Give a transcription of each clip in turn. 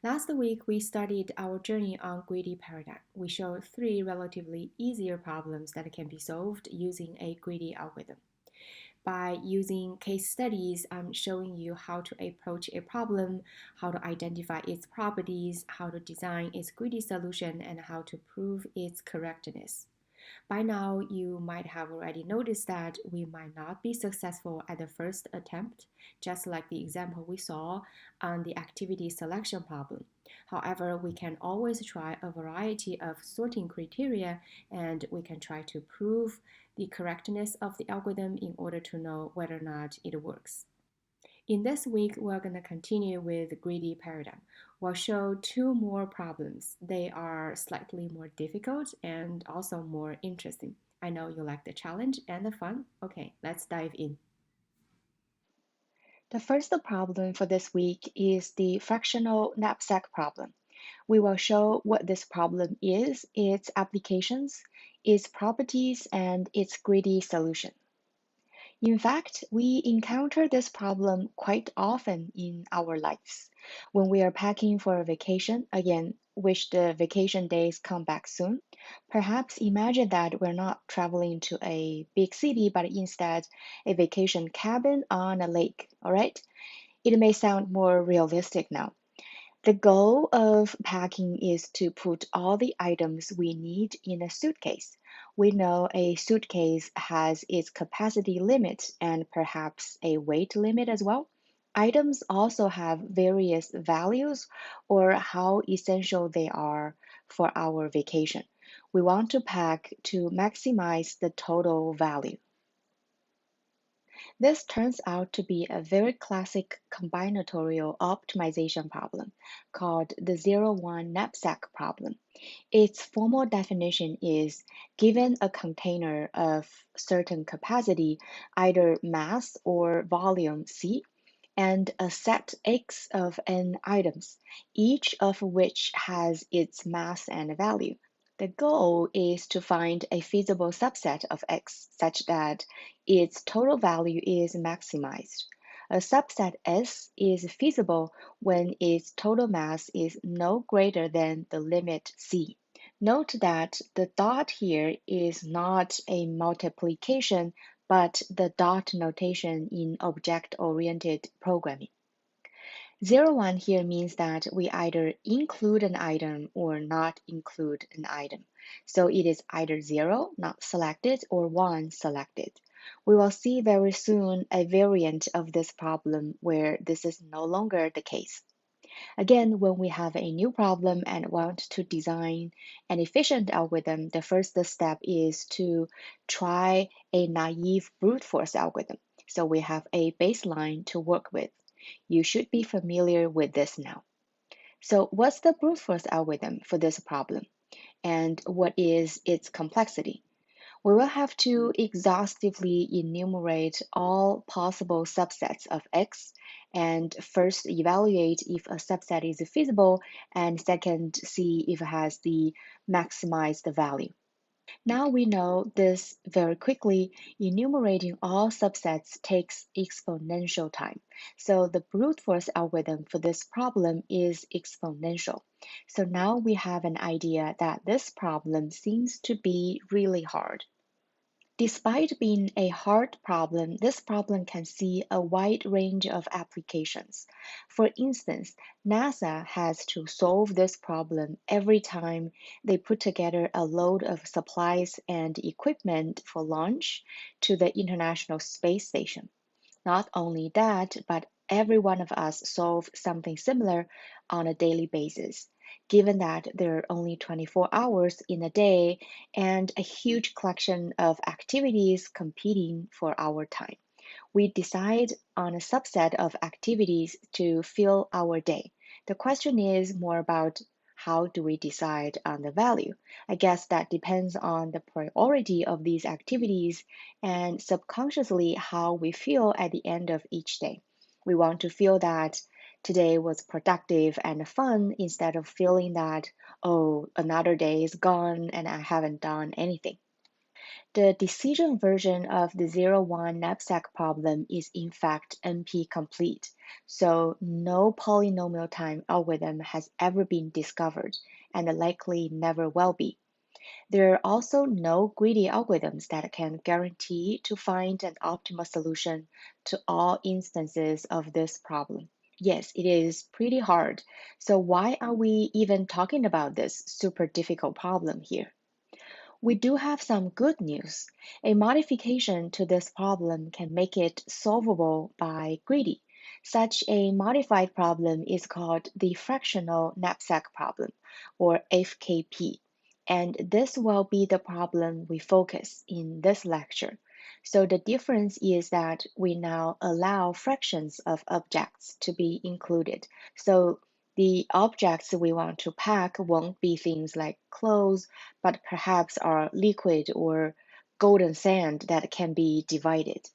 Last week, we studied our journey on greedy paradigm. We showed three relatively easier problems that can be solved using a greedy algorithm. By using case studies, I'm showing you how to approach a problem, how to identify its properties, how to design its greedy solution, and how to prove its correctness. By now, you might have already noticed that we might not be successful at the first attempt, just like the example we saw on the activity selection problem. However, we can always try a variety of sorting criteria, and we can try to prove the correctness of the algorithm in order to know whether or not it works. In this week, we're going to continue with the greedy paradigm. We'll show two more problems. They are slightly more difficult and also more interesting. I know you like the challenge and the fun. Okay, let's dive in. The first problem for this week is the fractional knapsack problem. We will show what this problem is, its applications, its properties, and its greedy solution. In fact, we encounter this problem quite often in our lives. When we are packing for a vacation, again, wish the vacation days come back soon. Perhaps imagine that we're not traveling to a big city, but instead a vacation cabin on a lake, all right? It may sound more realistic now. The goal of packing is to put all the items we need in a suitcase. We know a suitcase has its capacity limit and perhaps a weight limit as well. Items also have various values or how essential they are for our vacation. We want to pack to maximize the total value. This turns out to be a very classic combinatorial optimization problem called the 0-1 knapsack problem. Its formal definition is given a container of certain capacity, either mass or volume C, and a set X of n items, each of which has its mass and value. The goal is to find a feasible subset of X such that its total value is maximized. A subset S is feasible when its total mass is no greater than the limit C. Note that the dot here is not a multiplication, but the dot notation in object-oriented programming. 0-1 here means that we either include an item or not include an item. So it is either 0, not selected, or 1, selected. We will see very soon a variant of this problem where this is no longer the case. Again, when we have a new problem and want to design an efficient algorithm, the first step is to try a naive brute force algorithm. So we have a baseline to work with. You should be familiar with this now. So what's the brute force algorithm for this problem? And what is its complexity? We will have to exhaustively enumerate all possible subsets of X and first evaluate if a subset is feasible and second see if it has the maximized value. Now we know this very quickly. Enumerating all subsets takes exponential time. So the brute force algorithm for this problem is exponential. So now we have an idea that this problem seems to be really hard. Despite being a hard problem, this problem can see a wide range of applications. For instance, NASA has to solve this problem every time they put together a load of supplies and equipment for launch to the International Space Station. Not only that, but every one of us solve something similar on a daily basis, given that there are only 24 hours in a day and a huge collection of activities competing for our time. We decide on a subset of activities to fill our day. The question is more about how do we decide on the value? I guess that depends on the priority of these activities and subconsciously how we feel at the end of each day. We want to feel that today was productive and fun instead of feeling that, oh, another day is gone and I haven't done anything. The decision version of the 0-1 knapsack problem is in fact NP-complete, so no polynomial time algorithm has ever been discovered and likely never will be. There are also no greedy algorithms that can guarantee to find an optimal solution to all instances of this problem. Yes, it is pretty hard. So why are we even talking about this super difficult problem here? We do have some good news. A modification to this problem can make it solvable by greedy. Such a modified problem is called the fractional knapsack problem, or FKP. And this will be the problem we focus in this lecture. So the difference is that we now allow fractions of objects to be included. So the objects we want to pack won't be things like clothes, but perhaps are liquid or golden sand that can be divided.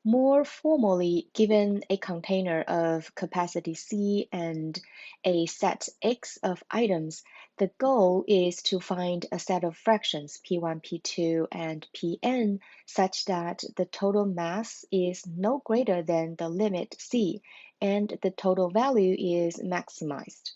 More formally, given a container of capacity C and a set X of items, the goal is to find a set of fractions P1, P2, and Pn such that the total mass is no greater than the limit C and the total value is maximized.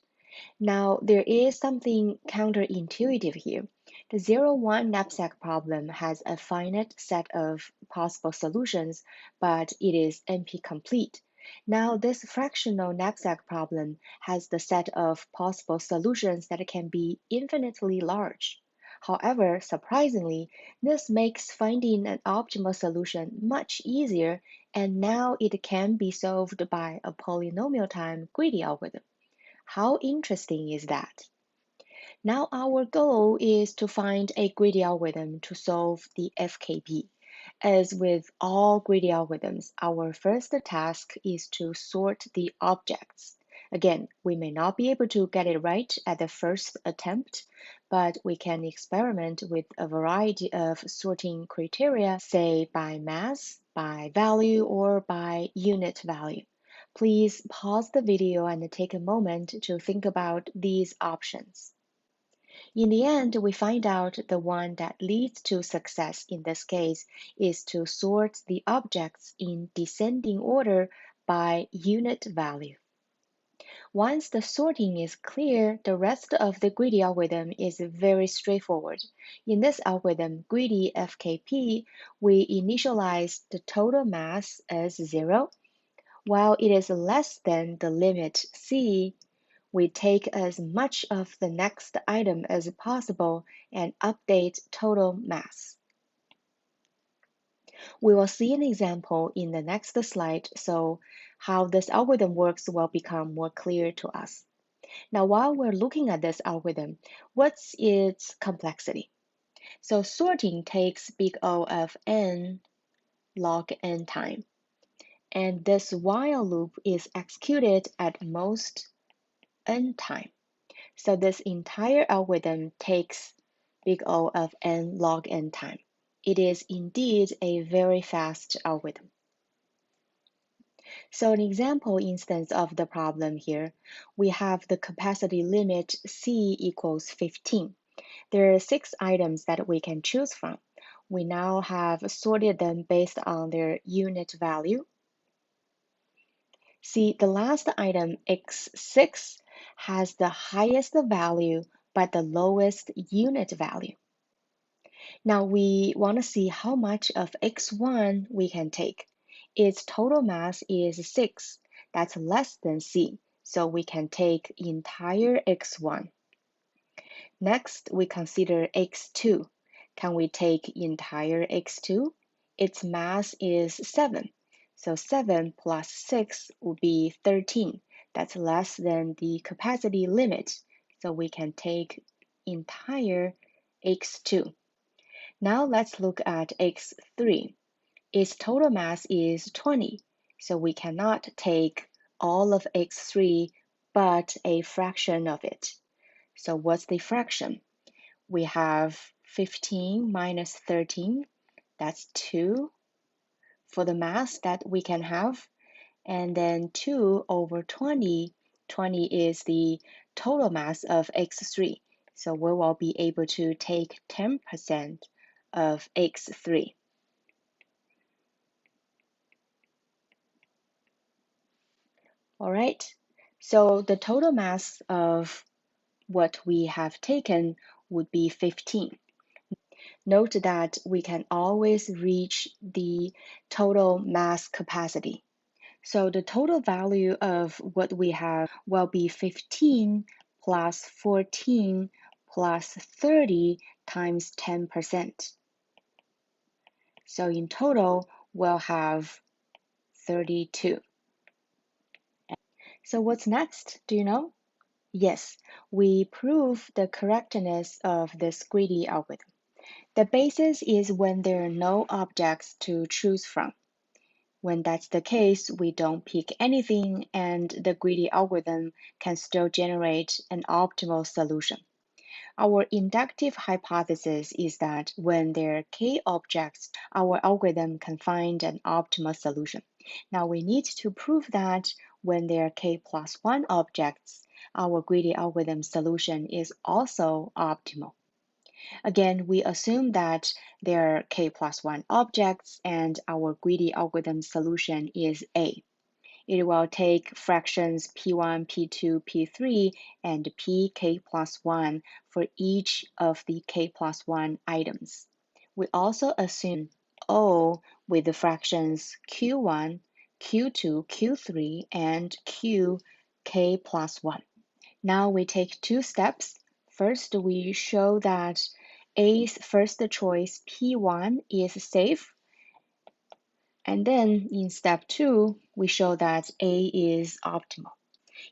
Now, there is something counterintuitive here. The 0-1 knapsack problem has a finite set of possible solutions, but it is NP-complete. Now, this fractional knapsack problem has the set of possible solutions that can be infinitely large. However, surprisingly, this makes finding an optimal solution much easier, and now it can be solved by a polynomial time greedy algorithm. How interesting is that? Now our goal is to find a greedy algorithm to solve the FKP. As with all greedy algorithms, our first task is to sort the objects. Again, we may not be able to get it right at the first attempt, but we can experiment with a variety of sorting criteria, say by mass, by value, or by unit value. Please pause the video and take a moment to think about these options. In the end, we find out the one that leads to success in this case is to sort the objects in descending order by unit value. Once the sorting is clear, the rest of the greedy algorithm is very straightforward. In this algorithm, greedy FKP, we initialize the total mass as 0. While it is less than the limit C, we take as much of the next item as possible and update total mass. We will see an example in the next slide, so how this algorithm works will become more clear to us. Now, while we're looking at this algorithm, what's its complexity? So sorting takes big O of n log n time, and this while loop is executed at most n time. So this entire algorithm takes big O of n log n time. It is indeed a very fast algorithm. So an example instance of the problem here, we have the capacity limit C equals 15. There are 6 items that we can choose from. We now have sorted them based on their unit value. See, the last item, x6, has the highest value but the lowest unit value. Now we want to see how much of x1 we can take. Its total mass is 6. That's less than C, so we can take entire x1. Next, we consider x2. Can we take entire x2? Its mass is 7. So 7 plus 6 would be 13. That's less than the capacity limit. So we can take entire x2. Now let's look at x3. Its total mass is 20. So we cannot take all of x3 but a fraction of it. So what's the fraction? We have 15 minus 13, that's 2 for the mass that we can have. And then 2 over 20, 20 is the total mass of x3. So we will be able to take 10% of X3. All right, so the total mass of what we have taken would be 15. Note that we can always reach the total mass capacity. So the total value of what we have will be 15 plus 14 plus 30 times 10%. So in total, we'll have 32. So what's next? Do you know? Yes, we prove the correctness of this greedy algorithm. The basis is when there are no objects to choose from. When that's the case, we don't pick anything and the greedy algorithm can still generate an optimal solution. Our inductive hypothesis is that when there are k objects, our algorithm can find an optimal solution. Now we need to prove that when there are k plus 1 objects, our greedy algorithm solution is also optimal. Again, we assume that there are k plus 1 objects and our greedy algorithm solution is A. It will take fractions p1, p2, p3, and pk plus 1 for each of the k plus 1 items. We also assume O with the fractions q1, q2, q3, and qk plus 1. Now we take two steps. First, we show that A's first choice P1 is safe. And then in step 2, we show that A is optimal.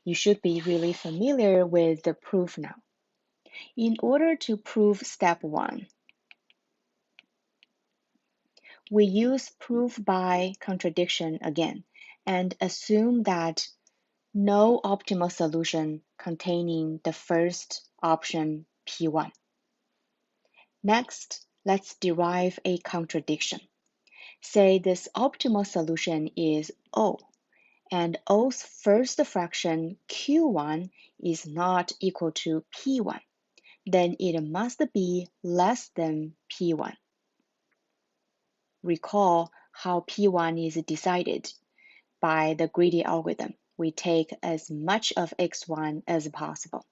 You should be really familiar with the proof now. In order to prove step 1, we use proof by contradiction again and assume that no optimal solution containing the first option P1. Next, let's derive a contradiction. Say this optimal solution is O, and O's first fraction Q1 is not equal to P1. Then it must be less than P1. Recall how P1 is decided by the greedy algorithm. We take as much of X1 as possible.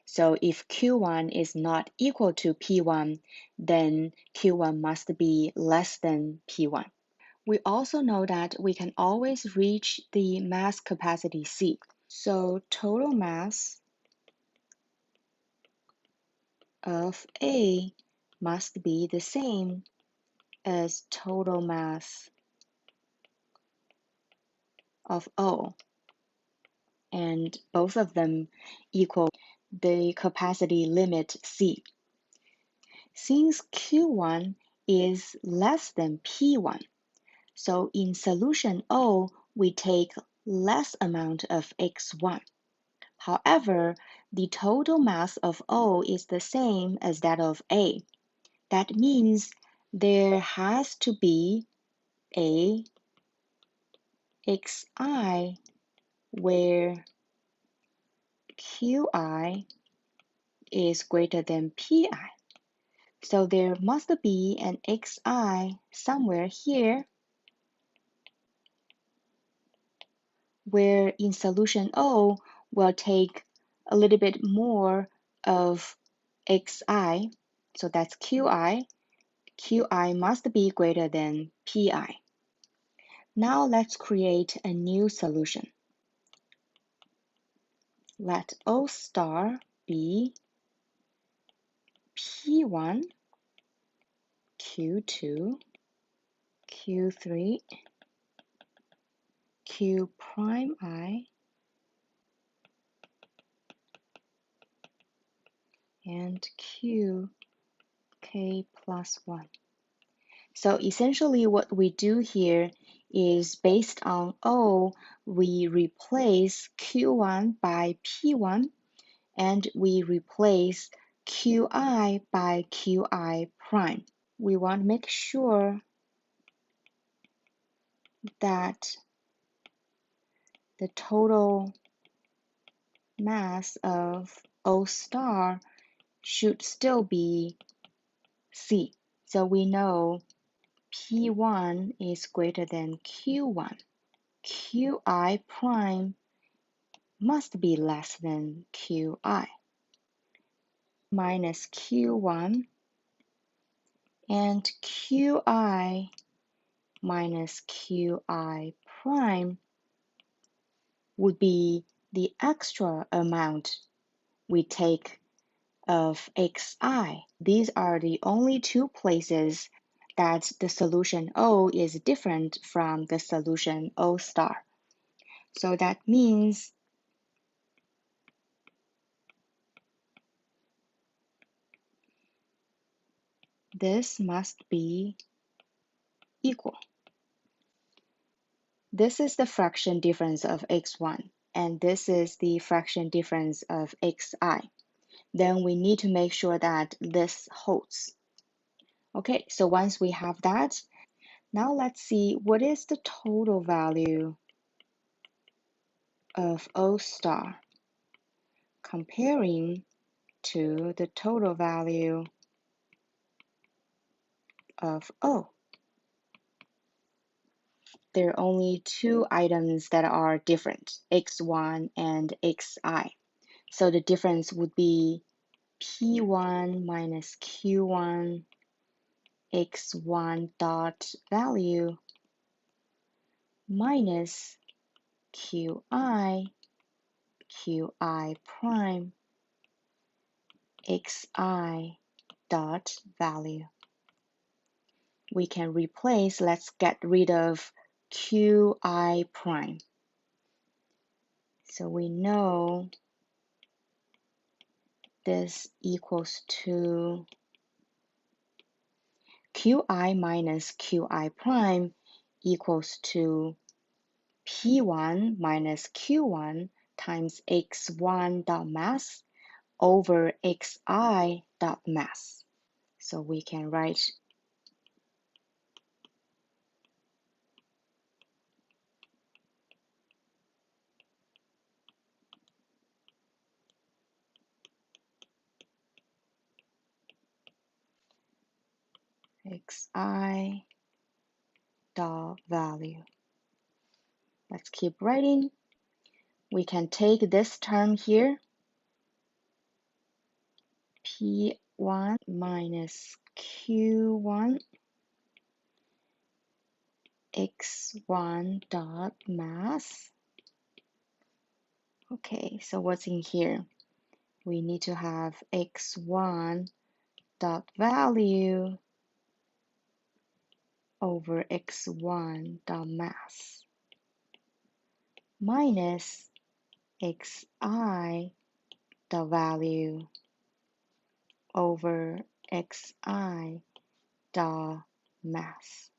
So if Q1 is not equal to P1, then Q1 must be less than P1. We also know that we can always reach the mass capacity C. So total mass of A must be the same as total mass of O, and both of them equal the capacity limit C. Since Q1 is less than P1, so in solution O, we take less amount of X1. However, the total mass of O is the same as that of A. That means there has to be a xi where qi is greater than pi. So there must be an xi somewhere here where in solution O we'll take a little bit more of xi, so that's qi. Qi must be greater than pi. Now let's create a new solution. Let O star be P1, Q2, Q3, Q prime I, and Q k plus 1. So essentially what we do here is based on O, we replace Q1 by P1, and we replace Qi by Qi prime. We want to make sure that the total mass of O star should still be C. So we know P1 is greater than Q1. Qi prime must be less than Qi minus Q1, and Qi minus Qi prime would be the extra amount we take of xi. These are the only two places that the solution O is different from the solution O star. So that means this must be equal. This is the fraction difference of x1, and this is the fraction difference of xi. Then we need to make sure that this holds. Okay, so once we have that, now let's see what is the total value of O star comparing to the total value of O. There are only two items that are different, x1 and xi. So the difference would be P1 minus Q1 x1 dot value minus Qi prime xi dot value. We can replace, let's get rid of Qi prime. So we know this equals to Qi minus Qi prime equals to P1 minus Q1 times x1 dot mass over xi dot mass. So we can write xi dot value. Let's keep writing. We can take this term here, P1 minus Q1 x1 dot mass. Okay, so what's in here? We need to have x1 dot value over x1 dot mass minus xi dot value over xi dot mass.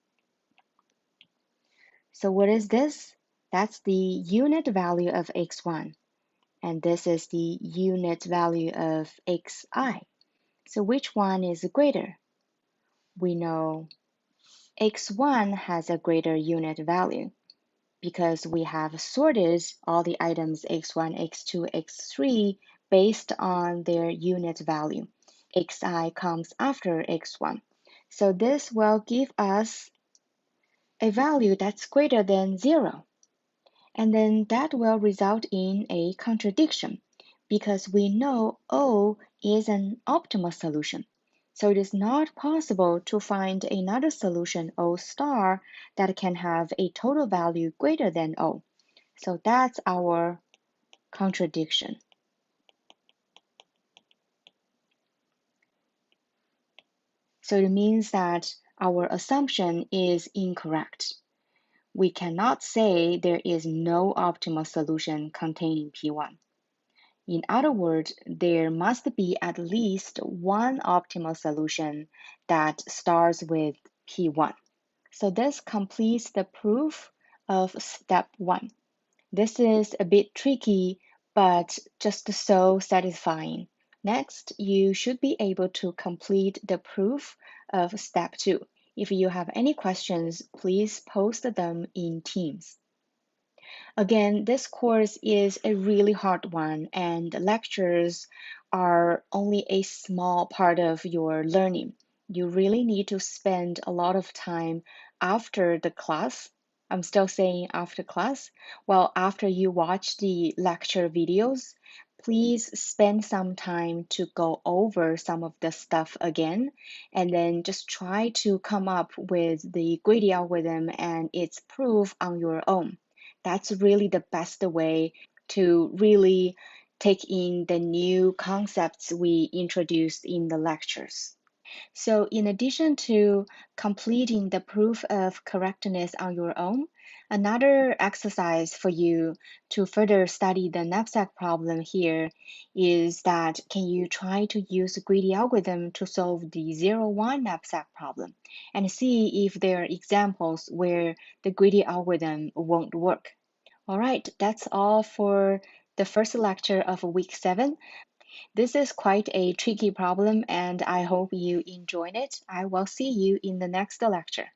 So what is this? That's the unit value of x1, and this is the unit value of xi. So which one is greater? We know x1 has a greater unit value because we have sorted all the items x1, x2, x3 based on their unit value. Xi comes after x1. So this will give us a value that's greater than 0. And then that will result in a contradiction because we know O is an optimal solution. So it is not possible to find another solution O star that can have a total value greater than O. So that's our contradiction. So it means that our assumption is incorrect. We cannot say there is no optimal solution containing P1. In other words, there must be at least one optimal solution that starts with P1. So this completes the proof of step 1. This is a bit tricky, but just so satisfying. Next, you should be able to complete the proof of step 2. If you have any questions, please post them in Teams. Again, this course is a really hard one, and lectures are only a small part of your learning. you really need to spend a lot of time after the class. I'm still saying after class. Well, after you watch the lecture videos, please spend some time to go over some of the stuff again, and then just try to come up with the greedy algorithm and its proof on your own. That's really the best way to really take in the new concepts we introduced in the lectures. So in addition to completing the proof of correctness on your own, another exercise for you to further study the knapsack problem here is that can you try to use a greedy algorithm to solve the 0-1 knapsack problem and see if there are examples where the greedy algorithm won't work. All right, that's all for the first lecture of week 7. This is quite a tricky problem, and I hope you enjoyed it. I will see you in the next lecture.